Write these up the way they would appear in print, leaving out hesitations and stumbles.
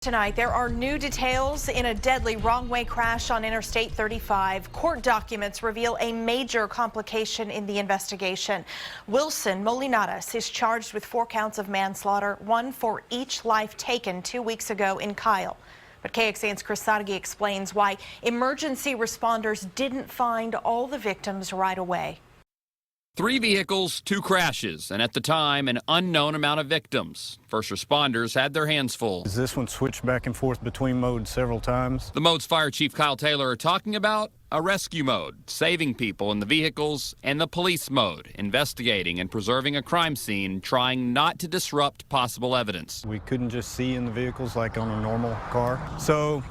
Tonight, there are new details in a deadly wrong-way crash on Interstate 35. Court documents reveal a major complication in the investigation. Wilson Molinares is charged with 4 counts of manslaughter, 1 for each life taken 2 weeks ago in Kyle. But KXAN's Chris Sadeghi explains why emergency responders didn't find all the victims right away. 3 vehicles, 2 crashes, and at the time, an unknown amount of victims. First responders had their hands full. This one switched back and forth between modes several times. The mode's Fire Chief Kyle Taylor are talking about a rescue mode, saving people in the vehicles, and the police mode, investigating and preserving a crime scene, trying not to disrupt possible evidence. We couldn't just see in the vehicles like on a normal car. So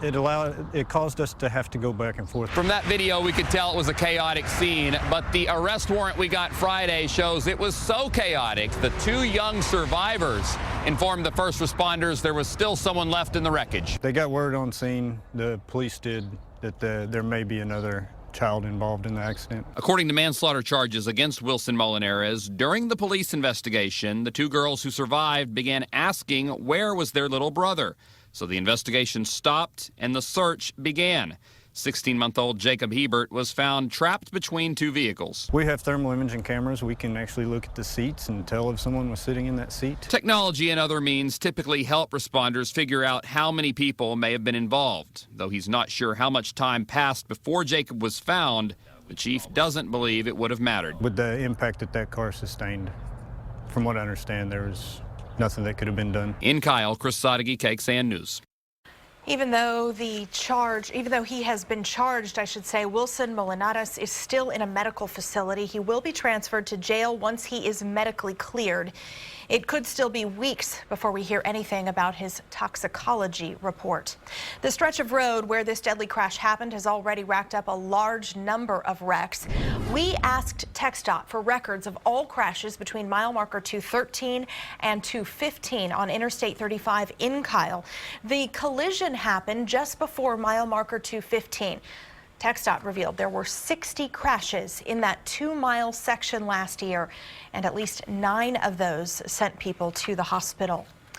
it caused us to have to go back and forth. From that video, we could tell it was a chaotic scene, but the arrest warrant we got Friday shows it was so chaotic, the 2 young survivors informed the first responders there was still someone left in the wreckage. They got word on scene, the police did, that there may be another child involved in the accident. According to manslaughter charges against Wilson Molinares, during the police investigation, the 2 girls who survived began asking where was their little brother. So the investigation stopped and the search began. 16-month-old Jacob Hiebert was found trapped between 2 vehicles. We have thermal imaging cameras. We can actually look at the seats and tell if someone was sitting in that seat. Technology and other means typically help responders figure out how many people may have been involved. Though he's not sure how much time passed before Jacob was found, the chief doesn't believe it would have mattered. With the impact that car sustained, from what I understand, there was nothing that could have been done. In Kyle, Chris Sadeghi, KXAN News. Even though he has been charged, I should say, Wilson Molinares is still in a medical facility. He will be transferred to jail once he is medically cleared. It could still be weeks before we hear anything about his toxicology report. The stretch of road where this deadly crash happened has already racked up a large number of wrecks. We asked TxDOT for records of all crashes between mile marker 213 and 215 on Interstate 35 in Kyle. The collision happened just before mile marker 215. TxDOT revealed there were 60 crashes in that 2-mile section last year, and at least 9 of those sent people to the hospital.